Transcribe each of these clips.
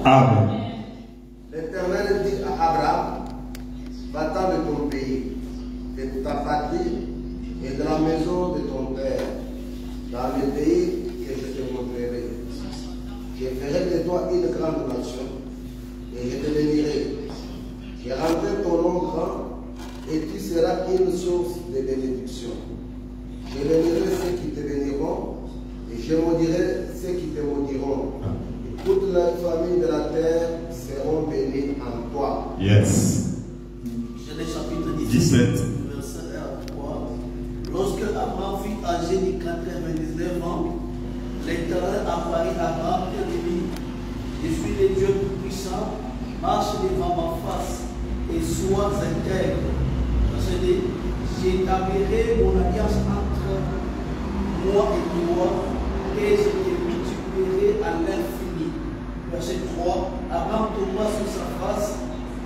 Amen. L'Éternel dit à Abraham, va-t'en de ton pays, de ta patrie et de la maison de ton père, dans le pays que je te montrerai. Je ferai de toi une grande nation et je te bénirai. Je rendrai ton nom grand et tu seras une source de bénédiction. Je bénirai ceux qui te béniront et je maudirai ceux qui te maudiront. Et toutes les familles de la terre seront bénies en toi. Yes. Genèse chapitre 17. 17, verset 1 à 3. Lorsque Abraham fut âgé de 99 ans, l'Éternel apparut à Abraham et lui dit, je suis le Dieu tout-puissant, marche devant ma face et sois intègre. Verset 2. J'établirai mon alliance entre moi et toi et je te multiplierai à l'infini. Verset 3. Abraham tomba sur sa face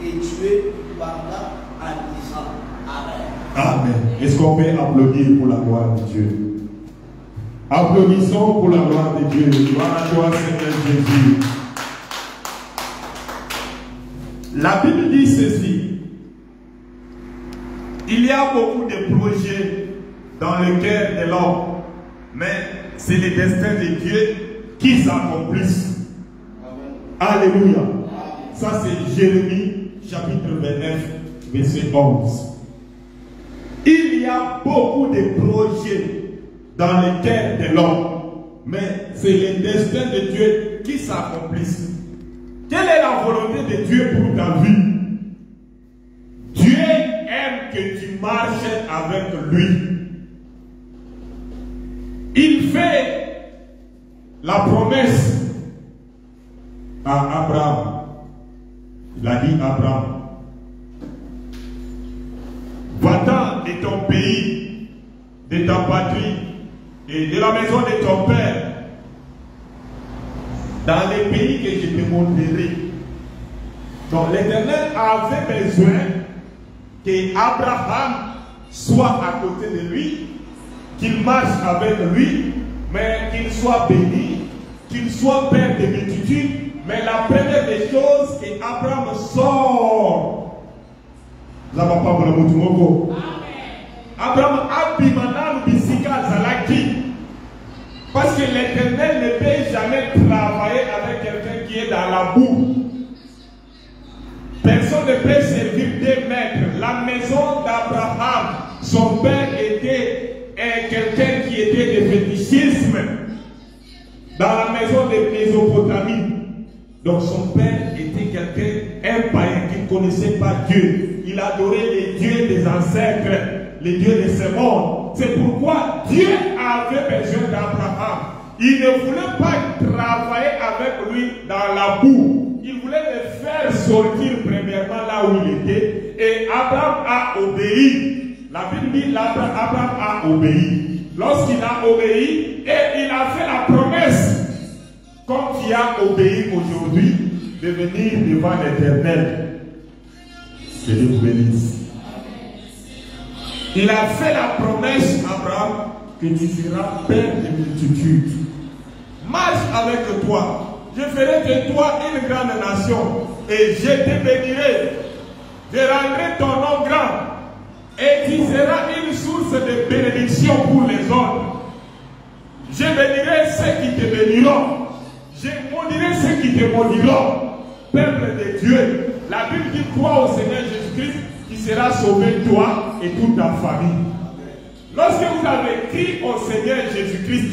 et Dieu parla en disant Amen. Amen. Est-ce qu'on peut applaudir pour la gloire de Dieu? Applaudissons pour la gloire de Dieu. Gloire à toi, Seigneur Jésus. La Bible dit ceci. Il y a beaucoup de projets dans le cœur de l'homme, mais c'est le destin de Dieu qui s'accomplissent. Alléluia. Ça c'est Jérémie chapitre 29, verset 11. Il y a beaucoup de projets dans le cœur de l'homme, mais c'est le destin de Dieu qui s'accomplisse. Quelle est la volonté de Dieu pour ta vie? Dieu aime que tu marches avec lui. Il fait la promesse à Abraham. Il a dit à Abraham, va-t'en de ton pays, de ta patrie et de la maison de ton père, dans les pays que je te montrerai. Donc l'Éternel avait besoin qu'Abraham soit à côté de lui, qu'il marche avec lui, mais qu'il soit béni, qu'il soit père de multitudes. Mais la première des choses, c'est qu'Abraham sort. Abraham Abimanan Bisika Zalaki. Parce que l'Éternel ne peut jamais travailler avec quelqu'un qui est dans la boue. Personne ne peut servir des maîtres. La maison d'Abraham, son père était quelqu'un qui était de fétichisme. Dans la maison de Mésopotamie. Donc son père était quelqu'un, un païen qui ne connaissait pas Dieu. Il adorait les dieux des ancêtres, les dieux de ce monde. C'est pourquoi Dieu avait besoin d'Abraham. Il ne voulait pas travailler avec lui dans la boue. Il voulait le faire sortir premièrement là où il était. Et Abraham a obéi. La Bible dit qu'Abraham a obéi. Lorsqu'il a obéi, et il a fait la promesse, comme tu as obéi aujourd'hui, de venir devant l'Éternel. Que Dieu vous bénisse. Il a fait la promesse, Abraham, que tu seras père de multitudes. Marche avec toi. Je ferai de toi une grande nation. Et je te bénirai. Je rendrai ton nom grand. Et tu seras une source de bénédiction pour les autres. Je bénirai ceux qui te béniront. Je maudirai ceux qui te maudiront. Peuple de Dieu. La Bible dit crois au Seigneur Jésus-Christ qui sera sauvé toi et toute ta famille. Lorsque vous avez crié au Seigneur Jésus-Christ,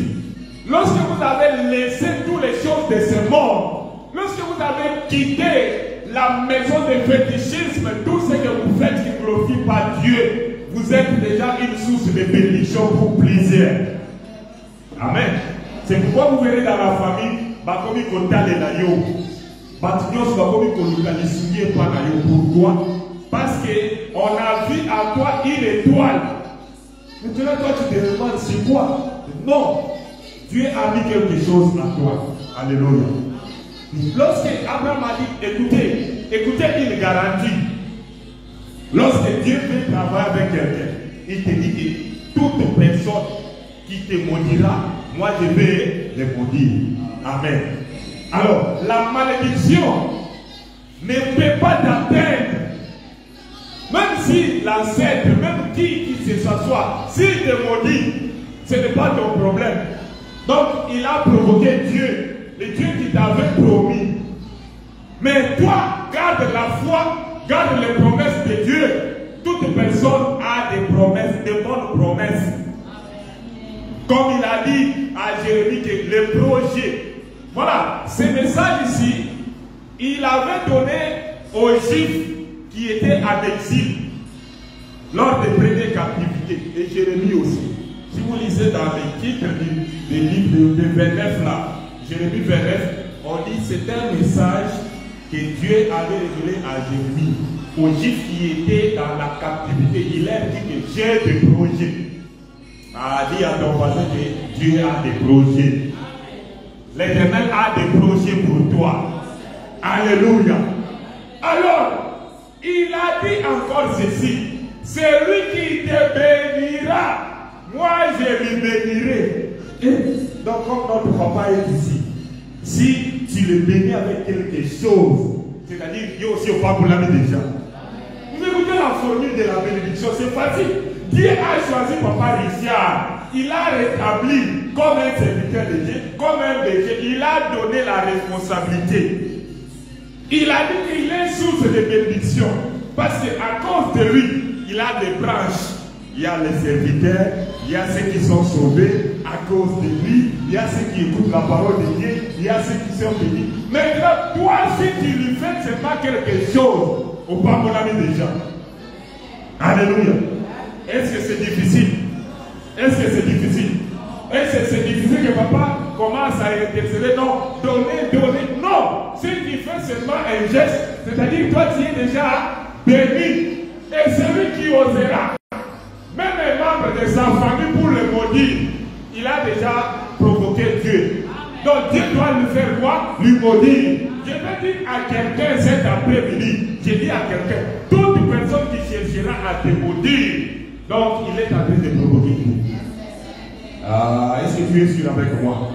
lorsque vous avez laissé toutes les choses de ce monde, lorsque vous avez quitté la maison de fétichisme, tout ce que vous faites qui ne glorifie pas Dieu, vous êtes déjà une source de bénédiction pour plusieurs. Amen. C'est pourquoi vous verrez dans la famille, pourquoi? Parce qu'on a vu à toi une étoile. Maintenant, toi, tu te demandes c'est quoi? Non. Dieu a mis quelque chose à toi. Alléluia. Lorsque Abraham a dit, écoutez une garantie. Lorsque Dieu veut travailler avec quelqu'un, il te dit que toute personne qui te maudira, moi je vais les maudire. Amen. Alors, la malédiction ne peut pas t'atteindre. Même si l'ancêtre, même qui se s'assoit, s'il te maudit, ce n'est pas ton problème. Donc, il a provoqué Dieu, le Dieu qui t'avait promis. Mais toi, garde la foi, garde les promesses de Dieu. Toute personne a des promesses, des bonnes promesses. Comme il a dit à Jérémie que le projet, voilà, ce message ici, il avait donné aux Juifs qui étaient en exil lors des premières captivités, et Jérémie aussi. Si vous lisez dans les titres du livre de 29 là, Jérémie 29, on dit c'est un message que Dieu avait révélé à Jérémie, aux Juifs qui étaient dans la captivité. Il leur dit que j'ai des projets. A dit à ton voisin que Dieu a des projets. L'Éternel a des projets pour toi. Alléluia. Alors, il a dit encore ceci. C'est lui qui te bénira. Moi, je lui bénirai. Et donc, comme notre papa est ici, si tu le bénis avec quelque chose, c'est-à-dire, il y a aussi au pas pour l'âme déjà. Vous écoutez la formule de la bénédiction, c'est facile. Dieu a choisi Papa Richard. Il a rétabli comme un serviteur de Dieu, comme un berger. Il a donné la responsabilité. Il a dit qu'il est source de bénédiction. Parce qu'à cause de lui, il a des branches. Il y a les serviteurs, il y a ceux qui sont sauvés à cause de lui, il y a ceux qui écoutent la parole de Dieu, il y a ceux qui sont bénis. Maintenant, toi, si tu lui fais seulement quelque chose, au pas mon ami déjà. Alléluia. Est-ce que c'est difficile? Est-ce que c'est difficile? Est-ce que c'est difficile que papa commence à intercéder? Non, donner. Non, si tu fais seulement un geste, c'est-à-dire que toi tu es déjà béni. Et celui qui osera, même un membre de sa famille pour le maudire, il a déjà provoqué Dieu. Donc Dieu doit lui faire quoi? Lui maudire. Je vais dire à quelqu'un cet après-midi, je dis à quelqu'un, toute personne qui cherchera à te maudire, donc il est en train de provoquer Dieu. Est-ce que tu es sûr avec moi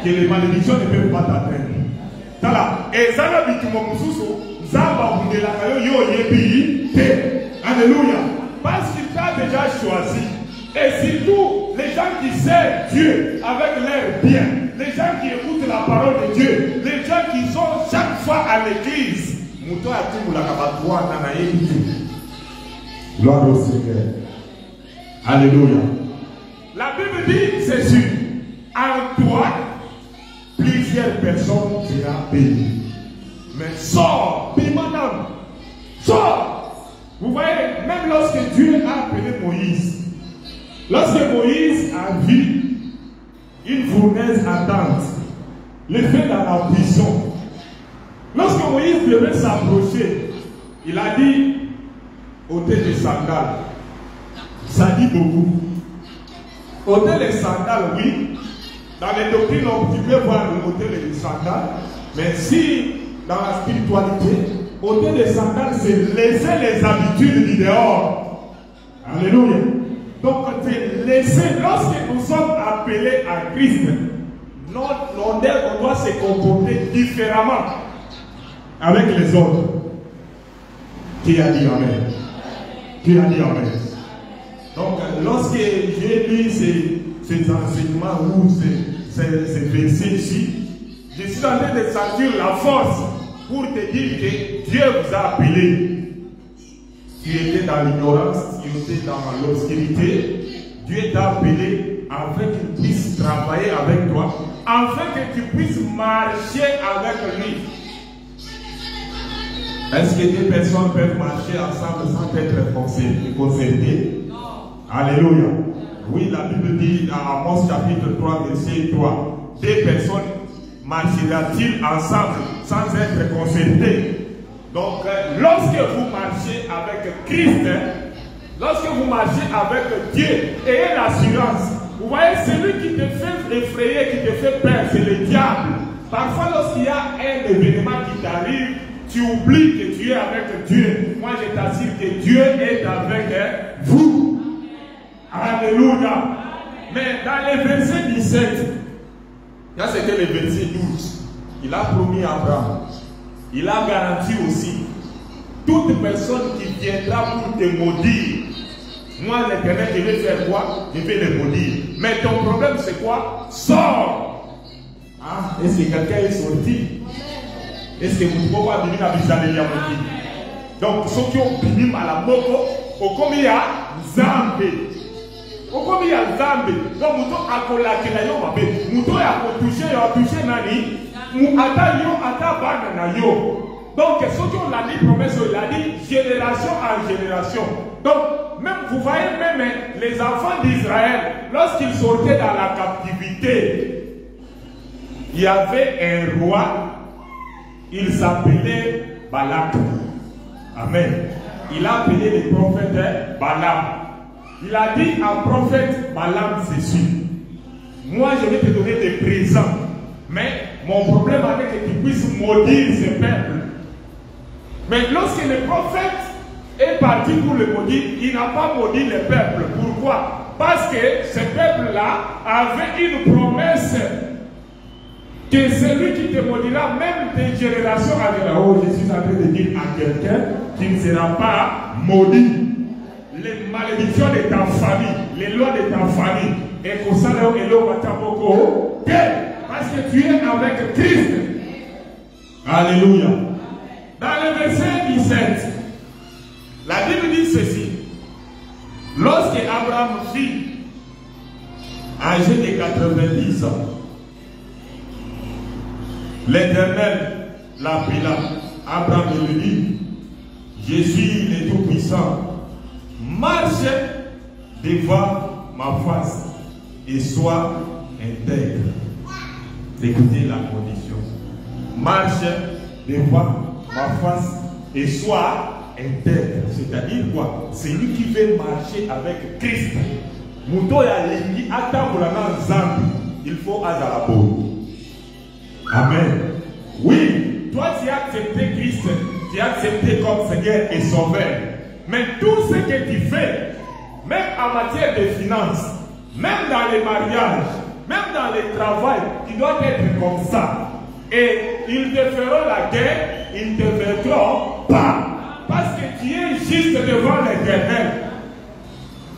que les malédictions ne peuvent pas t'atteindre? Voilà. Et ça n'a pas Alléluia. Parce qu'il t'a déjà choisi. Et surtout, les gens qui servent Dieu avec leur bien, les gens qui écoutent la parole de Dieu, les gens qui sont chaque fois à l'église. Gloire au Seigneur. Alléluia. La Bible dit ceci. En toi, plusieurs personnes seront bénies. Mais sors, Bimanam, sors. Vous voyez, même lorsque Dieu a appelé Moïse, lorsque Moïse a vu une fournaise ardente, le fait dans la prison, lorsque Moïse devait s'approcher, il a dit ôtez les sandales. Ça dit beaucoup. Ôtez les sandales, oui. Dans les doctrines, tu peux voir ôter les sandales. Mais si dans la spiritualité, ôter les sandales, c'est laisser les habitudes du dehors. Alléluia. Donc, c'est laisser, lorsque nous sommes appelés à Christ, on doit se comporter différemment avec les autres. Qui a dit Amen? Qui a dit Amen? Donc, lorsque j'ai lu ces enseignements ou ces versets ici, je suis en train de sentir la force pour te dire que Dieu vous a appelé. Tu étais dans l'ignorance, tu étais dans l'obscurité. Dieu t'a appelé afin qu'il puisse travailler avec toi, afin que tu puisses marcher avec lui. Est-ce que deux personnes peuvent marcher ensemble sans être concernées? Non. Alléluia. Oui, la Bible dit dans Amos chapitre 3, verset 3, deux personnes marchera-t-il ensemble sans être concertés? Donc, lorsque vous marchez avec Christ, lorsque vous marchez avec Dieu, ayez l'assurance. Vous voyez, celui qui te fait effrayer, qui te fait peur, c'est le diable. Parfois, lorsqu'il y a un événement qui t'arrive, tu oublies que tu es avec Dieu. Moi, je t'assure que Dieu est avec vous. Alléluia. Mais dans le verset 17, là c'était le verset 12. il a promis à Abraham. Il a garanti aussi. Toute personne qui viendra pour te maudire, moi l'Éternel, je vais faire quoi? Je vais le maudire. Mais ton problème c'est quoi? Sors! Ah, est-ce que quelqu'un est sorti? Est-ce que vous pouvez voir venir à Bisalélia? Donc ceux qui ont béni à la moko, au combien il y a Zambé. Au combien il y a Zambé. Donc mouton a collaqué la yo mabé. Mouton a touché nani. Mou ata yo ata banana yo. Donc, ceux qui ont la promesse, il a dit génération en génération. Donc, même, vous voyez même les enfants d'Israël, lorsqu'ils sortaient dans la captivité, il y avait un roi, il s'appelait Balak. Amen. Il a appelé le prophète Balaam. Il a dit à prophète Balaam ceci: moi, je vais te donner des présents, mais mon problème avec que tu puisses maudire ce peuple. Mais lorsque le prophète est parti pour le maudire, il n'a pas maudit le peuple. Pourquoi? Parce que ce peuple-là avait une promesse que celui qui te maudira, même des générations à génération. Oh, je suis en train de dire à quelqu'un qui ne sera pas maudit. Les malédictions de ta famille, les lois de ta famille, et qu'on s'en parce que tu es avec Christ. Alléluia. Dans le verset 17, la Bible dit ceci: lorsque Abraham fit, âgé de 90 ans, l'Éternel l'appela. Abraham lui dit: je suis le Tout-Puissant, marche devant ma face et sois intègre. Écoutez la condition: marche devant ma face et sois intègre. C'est-à-dire quoi? C'est lui qui veut marcher avec Christ. Il faut azarabo. Amen. Oui, toi tu as accepté Christ, tu as accepté comme Seigneur et Sauveur. Mais tout ce que tu fais, même en matière de finances, même dans les mariages, même dans le travail, tu dois être comme ça. Et ils te feront la guerre, ils ne te vaincront pas. Parce que tu es juste devant l'Éternel.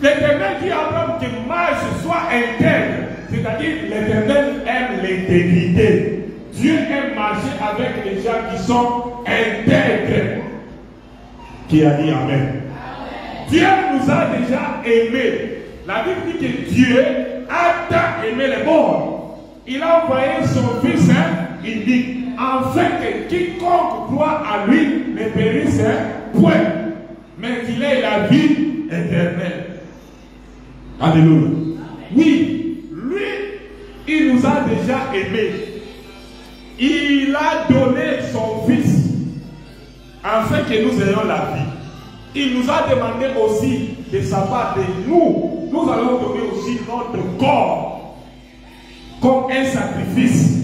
L'Éternel dit à Abraham que marche soit intègre. C'est-à-dire l'Éternel aime l'intégrité. Dieu aime marcher avec les gens qui sont intègres. Qui a dit Amen? Amen. Dieu nous a déjà aimés. La Bible dit que Dieu a tant aimé le monde. Il a envoyé son Fils, il dit, afin que quiconque croit à lui ne périsse point, mais qu'il ait la vie éternelle. Alléluia. Oui, lui, il nous a déjà aimés. Il a donné son Fils afin que nous ayons la vie. Il nous a demandé aussi de savoir de nous. Nous allons donner aussi notre corps comme un sacrifice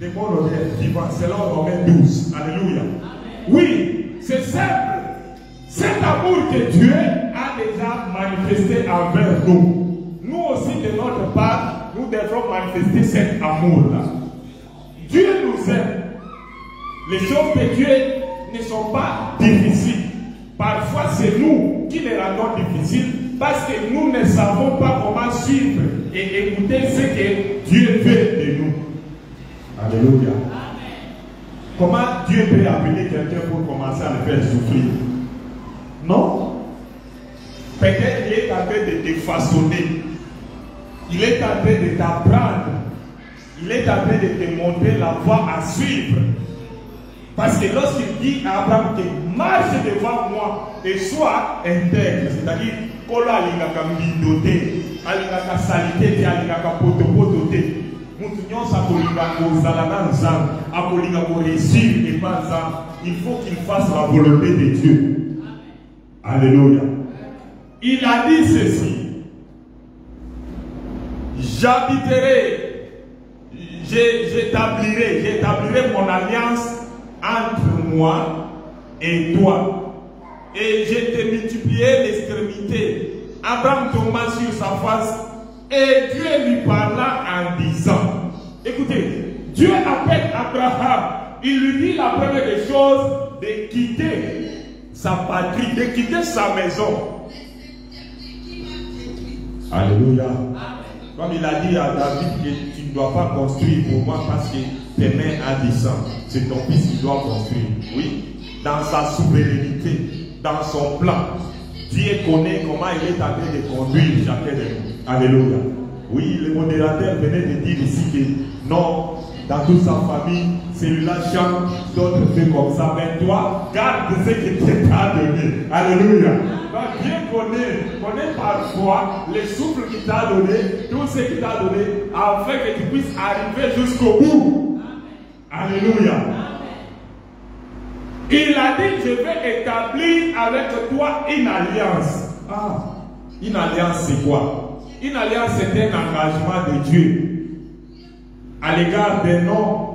de bon honneur vivant, selon Romains 12. Alléluia. Oui, c'est simple. Cet amour que Dieu a déjà manifesté envers nous, nous aussi de notre part, nous devrons manifester cet amour-là. Dieu nous aime. Les choses de Dieu ne sont pas difficiles. Parfois, c'est nous qui les rendons difficiles parce que nous ne savons pas comment suivre et écouter ce que Dieu veut de nous. Alléluia. Comment Dieu peut appeler quelqu'un pour commencer à le faire souffrir? Non. Peut-être qu'il est en train de te façonner. Il est en train de t'apprendre. Il est en train de te montrer la voie à suivre. Parce que lorsqu'il dit à Abraham que marche devant moi et sois intègre, c'est-à-dire qu'on a doté, alingaka salité, alingaka potopototé. Il faut qu'il fasse la volonté de Dieu. Alléluia. Il a dit ceci: j'habiterai, j'établirai mon alliance entre moi et toi, et je te multiplierai l'extrémité. Abraham tomba sur sa face et Dieu lui parla en disant, écoutez, Dieu appelle Abraham. Il lui dit la première des choses de quitter sa patrie, de quitter sa maison. Alléluia. Comme il a dit à David que tu ne dois pas construire pour moi parce que tes mains ont du sang. C'est ton fils qui doit construire. Oui. Dans sa souveraineté, dans son plan. Dieu connaît comment il est en train de conduire chacun de nous. Alléluia. Oui, le modérateur venait de dire ici que non, dans toute sa famille, celui-là chante, d'autres fait comme ça. Mais toi, garde ce que Dieu t'a donné. Alléluia. Donc Dieu connaît parfois les souffles qu'il t'a donné, tout ce qu'il t'a donné, afin que tu puisses arriver jusqu'au bout. Alléluia. Il a dit, je vais établir avec toi une alliance. Ah, une alliance c'est quoi? Une alliance c'est un engagement de Dieu à l'égard d'un homme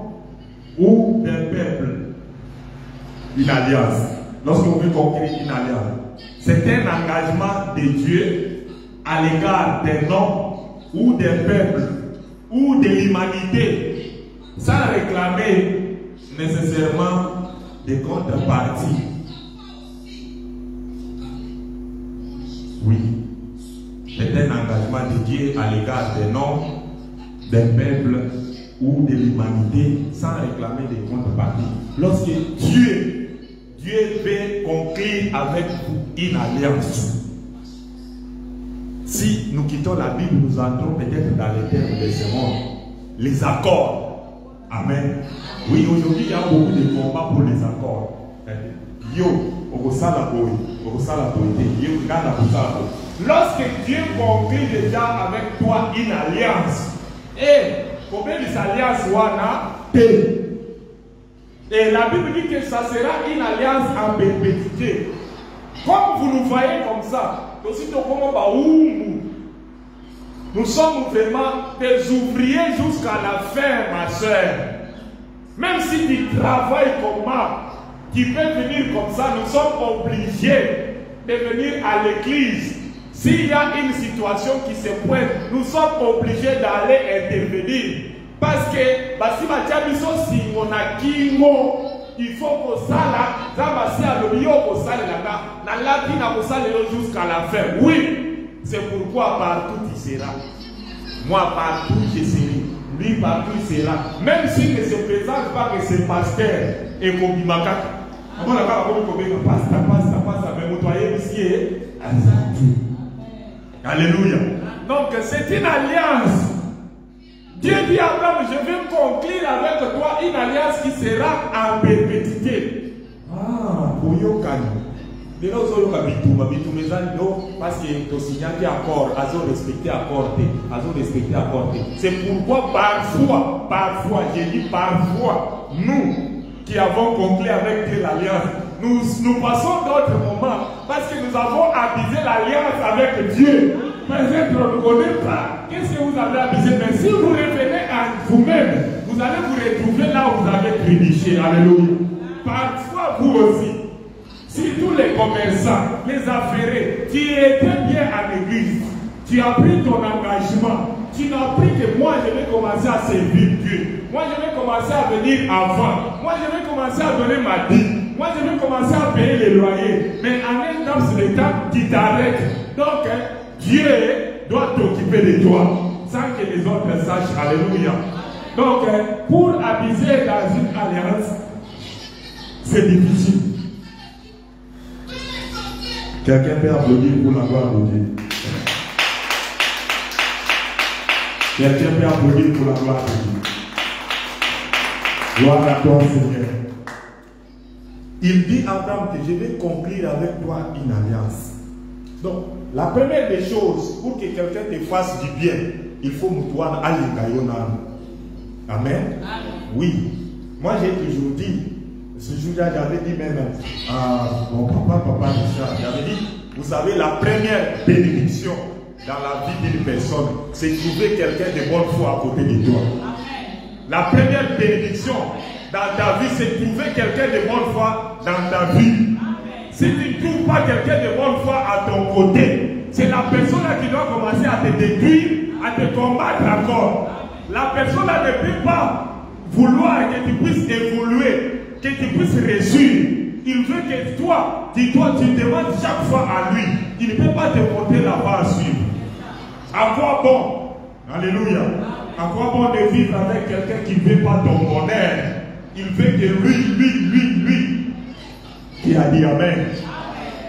ou d'un peuple. Une alliance. Lorsqu'on veut conquérir une alliance, c'est un engagement de Dieu à l'égard d'un homme ou d'un peuple ou de l'humanité, sans réclamer nécessairement des contreparties. Oui, c'est un engagement de Dieu à l'égard d'un homme, d'un peuple ou de l'humanité sans réclamer des contreparties. Lorsque Dieu veut conclure avec vous une alliance. Si nous quittons la Bible, nous entrons peut-être dans les termes de ce monde. Les accords. Amen. Oui, aujourd'hui, il y a beaucoup de combats pour les accords. Yo, lorsque Dieu conclut déjà avec toi une alliance, et combien de alliances wana paix. Et la Bible dit que ça sera une alliance en perpétuité. Comme vous nous voyez comme ça, nous sommes vraiment des ouvriers jusqu'à la fin, ma soeur. Même si tu travailles comme moi, tu peux venir comme ça, nous sommes obligés de venir à l'église. S'il y a une situation qui se pointe, nous sommes obligés d'aller intervenir. Parce que, si on a kingo, il faut que ça jusqu'à la fin. Oui, c'est pourquoi partout il sera. Moi, partout je serai. Lui, partout il sera. Même s'il ne se présente pas que c'est pasteur et comme il m'a Alléluia. Donc, c'est une alliance. Dieu dit à Abraham, je vais conclure avec toi une alliance qui sera en perpétuité. Ah, pour Yokani. Parce que tu signes accord, c'est pourquoi parfois, j'ai dit parfois, nous qui avons conclu avec Dieu l'alliance, nous passons d'autres moments parce que nous avons abusé l'alliance avec Dieu. Peut-être on ne connaît pas. Qu'est-ce que vous avez abusé? Mais si vous revenez à vous-même, vous allez vous retrouver là où vous avez trébuché. Alléluia. Parfois, vous aussi, si tous les commerçants, les affairés, tu étais bien à l'église, tu as pris ton engagement, tu n'as pris que moi je vais commencer à servir Dieu. Moi je vais commencer à venir avant. Moi je vais commencer à donner ma dîme. Moi je vais commencer à payer les loyers. Mais en un temps sur le temps, tu t'arrêtes. Donc Dieu doit t'occuper de toi sans que les autres sachent. Alléluia. Donc pour abuser dans une alliance, c'est difficile. Quelqu'un peut applaudir pour la gloire de Dieu. Quelqu'un peut applaudir pour la gloire de Dieu. Gloire à toi, Seigneur. Il dit à Abraham que je vais conclure avec toi une alliance. Donc, la première des choses, pour que quelqu'un te fasse du bien, il faut moutoir à l'ingayonam. Amen. Oui. Moi, j'ai toujours dit, ce jour-là, j'avais dit même à mon papa Richard, j'avais dit, vous savez, la première bénédiction dans la vie d'une personne, c'est trouver quelqu'un de bonne foi à côté de toi. La première bénédiction dans ta vie, c'est trouver quelqu'un de bonne foi dans ta vie. Si tu ne trouves pas quelqu'un de bonne foi à ton côté, c'est la personne qui doit commencer à te détruire, à te combattre encore. La personne ne peut pas vouloir que tu puisses évoluer, que tu puisses réussir. Il veut que toi, tu demandes chaque fois à lui. Il ne peut pas te montrer la voie à suivre. À quoi bon? Alléluia. À quoi bon de vivre avec quelqu'un qui ne veut pas ton bonheur? Il veut que lui, qui a dit Amen.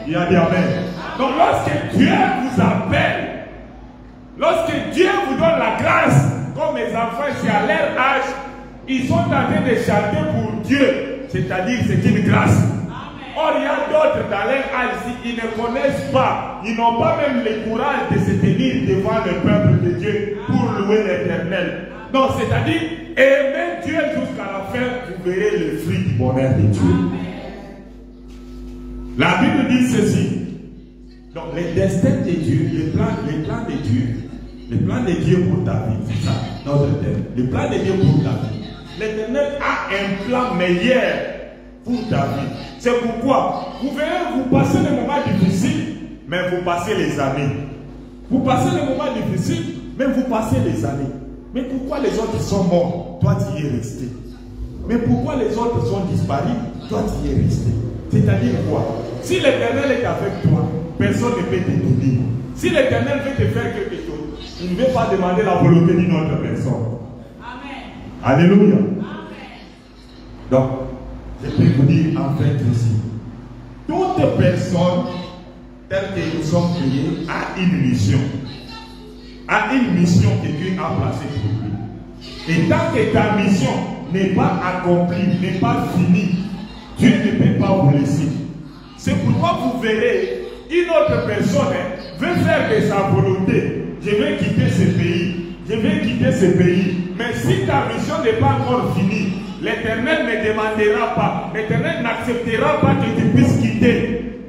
Il a dit Amen. Donc lorsque Dieu vous appelle, lorsque Dieu vous donne la grâce, comme mes enfants, c'est à leur âge, ils sont en train de chanter pour Dieu. C'est-à-dire c'est une grâce. Or, il y a d'autres dans leur âge, ils ne connaissent pas, ils n'ont pas même le courage de se tenir devant le peuple de Dieu pour louer l'Éternel. Donc, c'est-à-dire, aimer Dieu jusqu'à la fin, vous verrez le fruit du bonheur de Dieu. La Bible dit ceci. Donc, les destins de Dieu, les plans de Dieu, les plans de Dieu pour ta vie, c'est ça, notre thème. Les plans de Dieu pour ta vie. L'Éternel a un plan meilleur pour ta vie. C'est pourquoi vous verrez, vous passez les moments difficiles, mais vous passez les années. Vous passez les moments difficiles, mais vous passez les années. Mais pourquoi les autres sont morts? Toi, tu y es resté. Mais pourquoi les autres sont disparus? Toi, tu y es resté. C'est-à-dire quoi? Si l'Éternel est avec toi, personne ne peut te donner. Si l'Éternel veut te faire quelque chose, il ne veut pas demander la volonté d'une autre personne. Amen. Alléluia. Amen. Donc, je peux vous dire en fait aussi, toute personne telle que nous sommes créés a une mission. A une mission que Dieu a placée pour lui. Et tant que ta mission n'est pas accomplie, n'est pas finie, Dieu ne peut pas vous laisser. C'est pourquoi vous verrez une autre personne veut faire de sa volonté. Je vais quitter ce pays. Je vais quitter ce pays. Mais si ta mission n'est pas encore finie, l'Éternel ne demandera pas. L'Éternel n'acceptera pas que tu puisses quitter.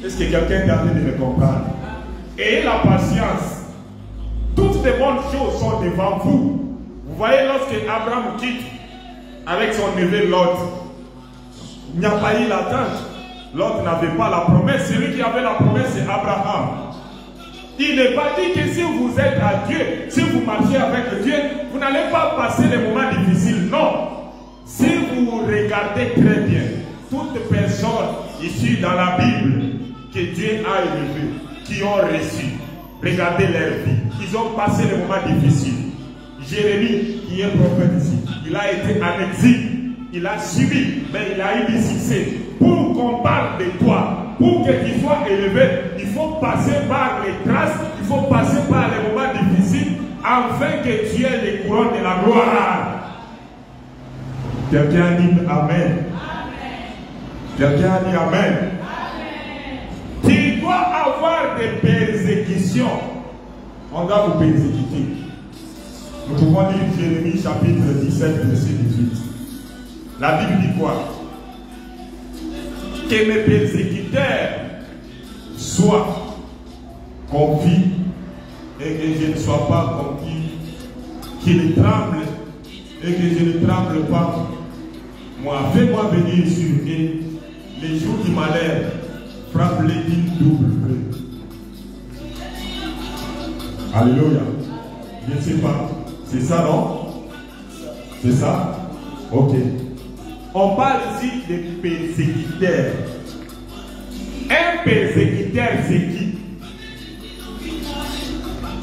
Est-ce que quelqu'un est en train de me comprendre? Ayez la patience. Toutes les bonnes choses sont devant vous. Vous voyez, lorsque Abraham quitte avec son neveu Lot, il n'y a pas eu l'attente. L'autre n'avait pas la promesse. Celui qui avait la promesse, c'est Abraham. Il n'est pas dit que si vous êtes à Dieu, si vous marchez avec Dieu, vous n'allez pas passer les moments difficiles. Non. Si vous regardez très bien, toutes personnes ici dans la Bible que Dieu a élevées, qui ont reçu, regardez leur vie. Ils ont passé les moments difficiles. Jérémie, qui est prophète ici, il a été en exil. Il a subi, mais il a eu du succès. Pour qu'on parle de toi, pour que tu sois élevé, il faut passer par les traces, il faut passer par les moments difficiles, afin que tu aies les couronnes de la gloire. Quelqu'un dit Amen. Quelqu'un dit Amen. Tu dois avoir des persécutions. On doit vous persécuter. Nous pouvons lire Jérémie chapitre 17, verset 18. La Bible dit quoi? Que mes persécuteurs soient conquis et que je ne sois pas conquis, qu'ils tremblent et que je ne tremble pas. Moi, fais-moi venir sur eux. Les jours du malheur, frappe-les d'une double feu. Alléluia. Je ne sais pas. C'est ça, non? C'est ça? Ok. On parle ici de persécuteurs. Un persécuteur, c'est qui?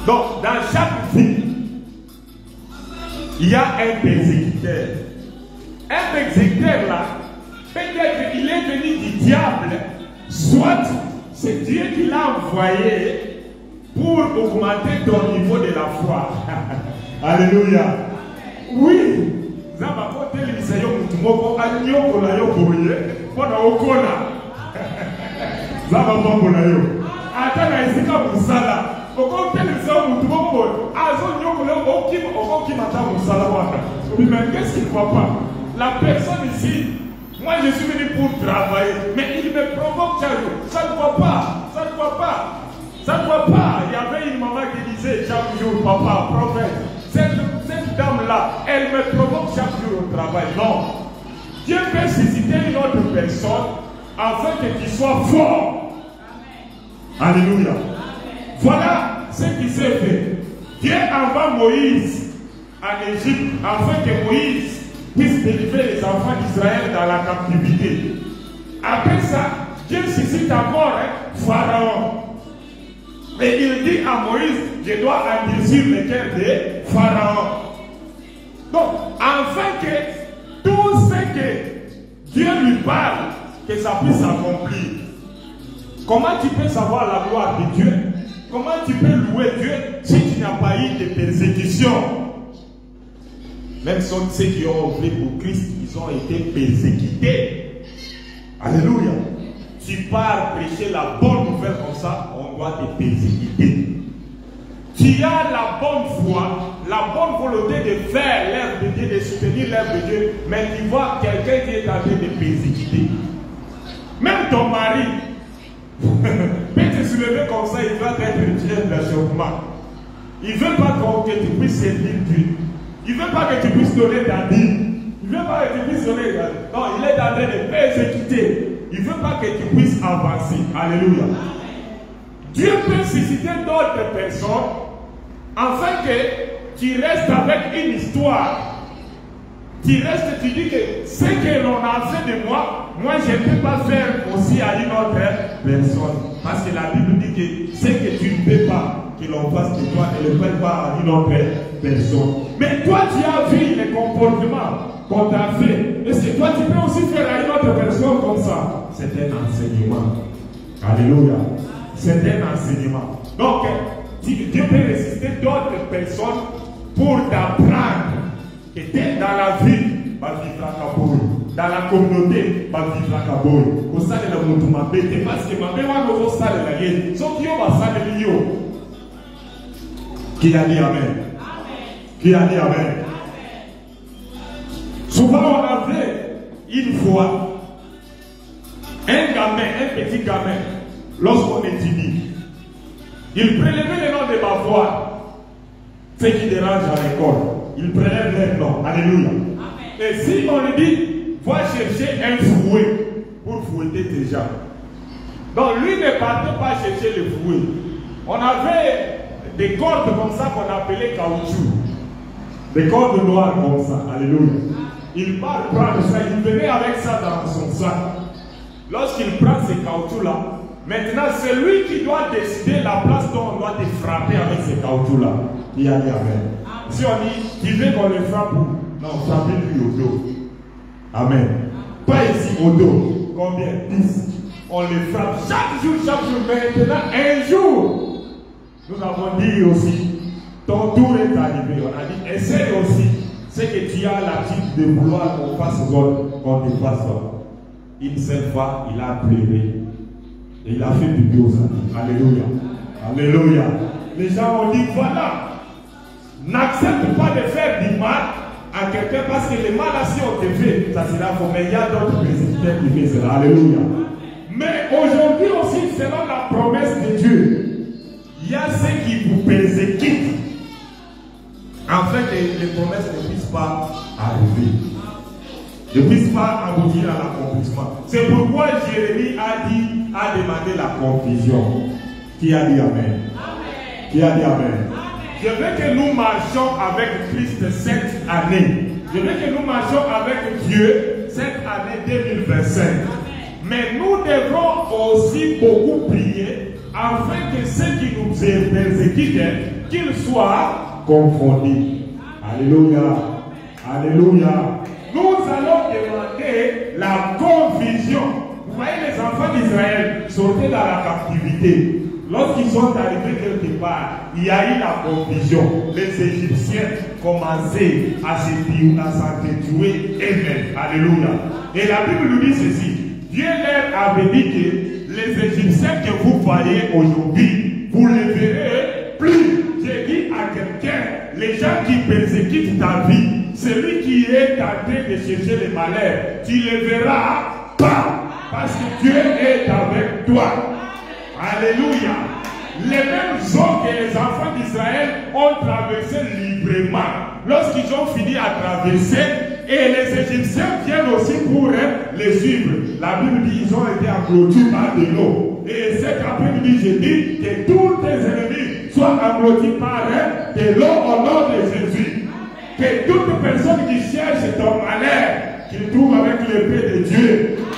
Donc, dans chaque vie, il y a un persécuteur. Un persécuteur là, peut-être qu'il est venu du diable, soit c'est Dieu qui l'a envoyé pour augmenter ton niveau de la foi. Alléluia. Oui. Zaba kote lisayo mutumoko anyoko na yo boye pona okona zaba mambo na yo ata na isika musala okote lisayo mutumoko azo nyoko le okima ta musala wana. Mais qu'est-ce qu'il ne voit pas? La personne ici, moi je suis venu pour travailler, mais il me provoque chaque jour. Ça ne voit pas, ça ne voit pas, ça ne voit pas. Il y avait une maman qui disait chaque jour, papa, prophète, cette dame-là, elle me provoque chaque jour au travail. Non. Dieu peut susciter une autre personne afin que tu sois fort. Amen. Alléluia. Amen. Voilà ce qui s'est fait. Dieu envoie Moïse en Égypte afin que Moïse puisse délivrer les enfants d'Israël dans la captivité. Après ça, Dieu suscite encore Pharaon. Et il dit à Moïse, je dois endurcir le cœur de Pharaon. Donc, afin que tout ce que Dieu lui parle, que ça puisse s'accomplir. Comment tu peux savoir la gloire de Dieu? Comment tu peux louer Dieu si tu n'as pas eu de persécution? Même ceux qui ont œuvré pour Christ, ils ont été persécutés. Alléluia. Tu pars prêcher la bonne nouvelle comme ça, on doit te persécuter. Tu as la bonne foi, la bonne volonté de faire l'œuvre de Dieu, de soutenir l'œuvre de Dieu, mais tu vois quelqu'un qui est en train de persécuter. Même ton mari peut te soulever comme ça, il va être un d'achoppement. Il ne veut pas que tu puisses servir Dieu. Il ne veut pas que tu puisses donner ta dîme. Il ne veut pas que tu puisses donner ta dîme. Non, il est en train de persécuter. Il ne veut pas que tu puisses avancer. Alléluia. Dieu peut susciter d'autres personnes afin que tu restes avec une histoire. Tu restes, tu dis que ce que l'on a fait de moi, moi je ne peux pas faire aussi à une autre personne. Parce que la Bible dit que ce que tu ne peux pas que l'on fasse de toi, ne le fais pas à une autre personne. Mais toi tu as vu les comportements qu'on t'a fait. Et c'est toi tu peux aussi faire à une autre personne comme ça. C'est un enseignement. Alléluia. C'est un enseignement. Donc, Dieu peut résister d'autres personnes pour t'apprendre. Et dans la vie, dans la communauté, au sein de la Moutoumabé, parce que ma mère va au salle de la guerre. Sauf qu'il y a un salle de l'Io. Qui a dit Amen? Qui a dit Amen? Souvent on avait une fois un gamin, un petit gamin, lorsqu'on étudie, il prélevait le nom de ma voix, ce qui dérange à l'école. Il prélève leur nom. Alléluia. Amen. Et si on lui dit, va chercher un fouet pour fouetter tes gens. Donc lui ne partait pas chercher le fouet. On avait des cordes comme ça qu'on appelait caoutchouc. Des cordes noires comme ça. Alléluia. Il part prendre ça. Il venait avec ça dans son sac. Lorsqu'il prend ces caoutchoucs-là, maintenant c'est lui qui doit décider la place dont on doit te frapper avec ces caoutchoucs-là. Il a dit Amen. Si on dit, tu veux qu'on le frappe où? Non, frappez-lui au dos. Amen. Pas ici au dos. Combien? 10. On le frappe chaque jour. Maintenant, un jour, nous avons dit aussi, ton tour est arrivé. On a dit, essaye aussi. C'est que tu as l'habitude de vouloir qu'on fasse aux autres, qu'on te fasse. Une seule fois, il a pleuré. Et il a fait du bien aux amis. Alléluia. Alléluia. Les gens ont dit, voilà. N'accepte pas de faire du mal à quelqu'un parce que le mal, si on te fait, ça sera faux. Mais il y a d'autres présidents qui font cela. Alléluia. Mais aujourd'hui aussi, selon la promesse de Dieu, il y a ceux qui vous persécutent afin que les promesses ne puissent pas arriver. Ne puissent pas aboutir à l'accomplissement. C'est pourquoi Jérémie a demandé la confusion. Qui a dit Amen? Amen. Qui a dit Amen? Je veux que nous marchions avec Christ cette année. Je veux que nous marchions avec Dieu cette année 2025. Mais nous devrons aussi beaucoup prier afin que ceux qui nous persécutent, qu'ils soient confondus. Alléluia. Alléluia. Nous allons demander la confusion. Vous voyez les enfants d'Israël sortaient dans la captivité. Lorsqu'ils sont arrivés quelque part, il y a eu la confusion. Les Égyptiens commençaient à s'entretuer eux-mêmes. Alléluia. Et la Bible nous dit ceci. Dieu leur avait dit que les Égyptiens que vous voyez aujourd'hui, vous ne les verrez plus. J'ai dit à quelqu'un, les gens qui persécutent ta vie, celui qui est en train de chercher le malheur, tu ne le verras pas. Parce que Dieu est avec toi. Alléluia. Les mêmes eaux que les enfants d'Israël ont traversé librement. Lorsqu'ils ont fini à traverser, et les Égyptiens viennent aussi pour les suivre. La Bible dit qu'ils ont été engloutis par de l'eau. Et cet après-midi, je dis que tous tes ennemis soient engloutis par de l'eau au nom de Jésus. Que toute personne qui cherche ton malheur, qu'il trouve avec l'épée de Dieu.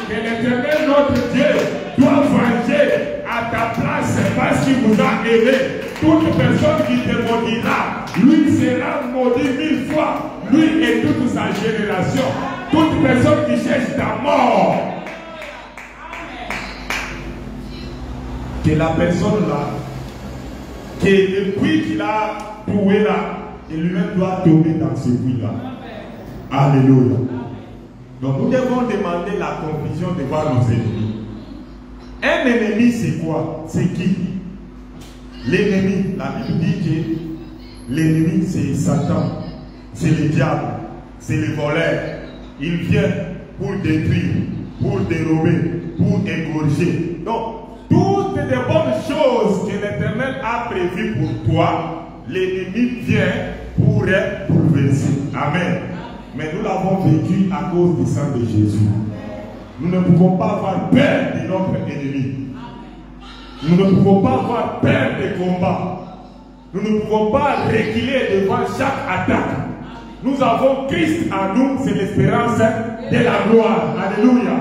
Que l'Éternel, notre Dieu, doit venger à ta place parce qu'il vous a aimé. Toute personne qui te maudira, lui sera maudit 1000 fois. Lui et toute sa génération. Toute personne qui cherche ta mort. Que la personne là, que le puits qu'il a trouvé là, et lui-même doit tomber dans ce puits-là. Alléluia. Donc nous devons demander la confusion devant nos ennemis. Un ennemi, c'est quoi? C'est qui? L'ennemi, la Bible dit que l'ennemi, c'est Satan, c'est le diable, c'est le voleur. Il vient pour détruire, pour dérober, pour égorger. Donc, toutes les bonnes choses que l'Éternel a prévues pour toi, l'ennemi vient pour être bouleversé. Amen. Mais nous l'avons vécu à cause du sang de Jésus. Nous ne pouvons pas avoir peur de notre ennemi. Nous ne pouvons pas avoir peur des combats. Nous ne pouvons pas reculer devant chaque attaque. Nous avons Christ en nous, c'est l'espérance de la gloire. Alléluia.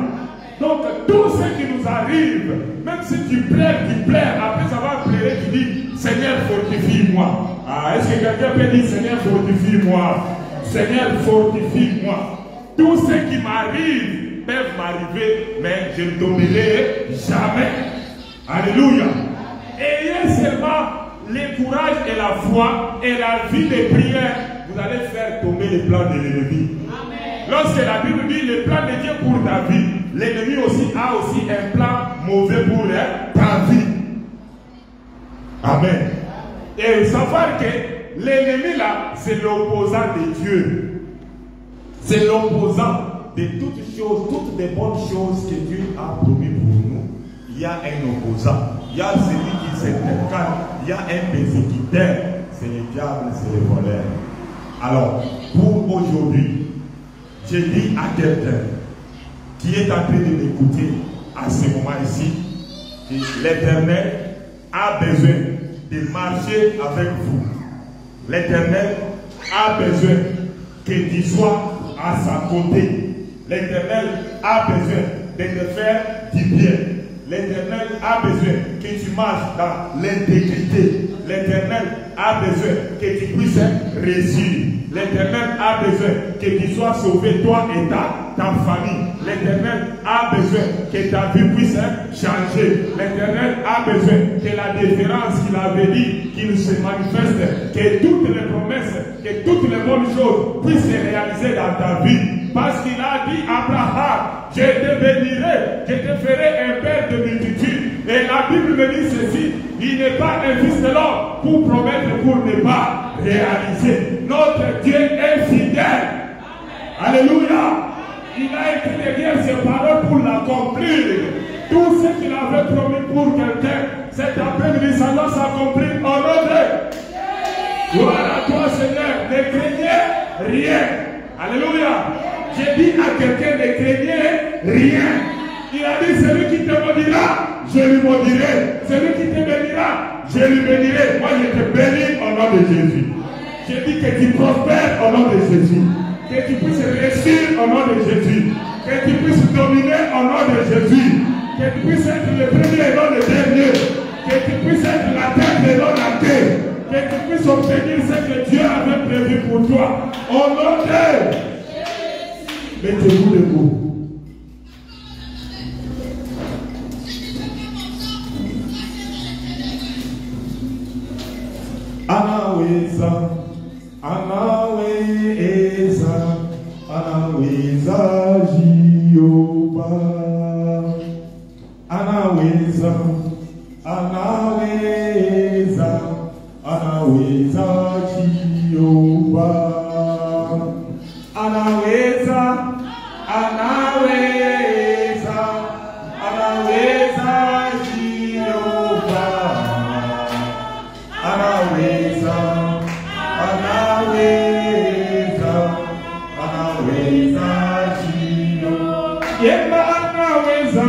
Donc tout ce qui nous arrive, même si tu pleures, après avoir pleuré, tu dis, Seigneur, fortifie-moi. Ah, est-ce que quelqu'un peut dire, Seigneur, fortifie-moi? Seigneur, fortifie-moi. Tout ce qui m'arrive peut m'arriver, mais je ne tomberai jamais. Alléluia. Ayez seulement le courage et la foi et la vie de prière. Vous allez faire tomber les plans de l'ennemi. Lorsque la Bible dit le plan de Dieu pour ta vie, l'ennemi aussi a aussi un plan mauvais pour ta vie. Amen. Et savoir que l'ennemi là, c'est l'opposant de Dieu. C'est l'opposant de toutes choses, toutes les bonnes choses que Dieu a promis pour nous. Il y a un opposant. Il y a celui qui s'intercale. Il y a un persécuteur. C'est le diable, c'est le voleur. Alors, pour aujourd'hui, je dis à quelqu'un qui est en train de m'écouter à ce moment ici, que l'Éternel a besoin de marcher avec vous. L'Éternel a besoin que tu sois à sa côté. L'Éternel a besoin de te faire du bien. L'Éternel a besoin que tu marches dans l'intégrité. L'Éternel a besoin que tu puisses réussir. L'Éternel a besoin que tu sois sauvé, toi et ta famille. L'Éternel a besoin que ta vie puisse changer. L'Éternel a besoin que la différence qu'il avait dit, qu'il se manifeste, que toutes les promesses, que toutes les bonnes choses puissent se réaliser dans ta vie. Parce qu'il a dit à Abraham, je te bénirai, je te ferai un père de multitude. Et la Bible me dit ceci, il n'est pas un fils de l'homme pour promettre, pour ne pas réaliser. Notre Dieu est fidèle. Alléluia. Il a écrit derrière ses paroles pour l'accomplir. Tout ce qu'il avait promis pour quelqu'un, cet après-midi, ça doit s'accomplir en ordre. Gloire à toi, Seigneur. Ne craignez rien. Alléluia. J'ai dit à quelqu'un, ne craignez rien. Il a dit, celui qui te maudira, je lui maudirai. Celui qui te bénira, je lui bénirai. Moi, je te bénis au nom de Jésus. J'ai dit que tu prospères au nom de Jésus. Que tu puisses réussir au nom de Jésus. Que tu puisses dominer au nom de Jésus. Que tu puisses être le premier et non le dernier. Que tu puisses être la tête et non la tête. Que tu puisses obtenir ce que Dieu avait prévu pour toi. Au nom de... Mettez-vous debout. Anaweza, anaweza, anaweza Jehova. Anaweza, anaweza, anaweza Jehova. Anaweza, anaweza, anaweza Jehova. Anaweza, anaweza, anaweza Jehova. Yema anaweza,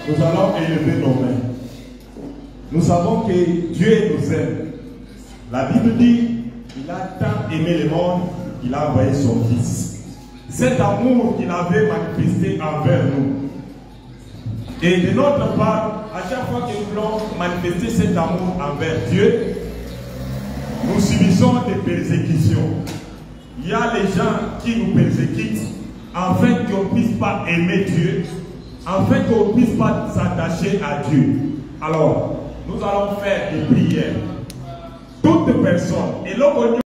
Nous allons élever nos mains. Nous savons que Dieu nous aime. La Bible dit qu'il a tant aimé le monde qu'il a envoyé son Fils. Cet amour qu'il avait manifesté envers nous. Et de notre part, à chaque fois que nous voulons manifester cet amour envers Dieu, nous subissons des persécutions. Il y a les gens qui nous persécutent afin qu'on ne puisse pas aimer Dieu, afin qu'on ne puisse pas s'attacher à Dieu. Alors, nous allons faire des prières. Toute personne, et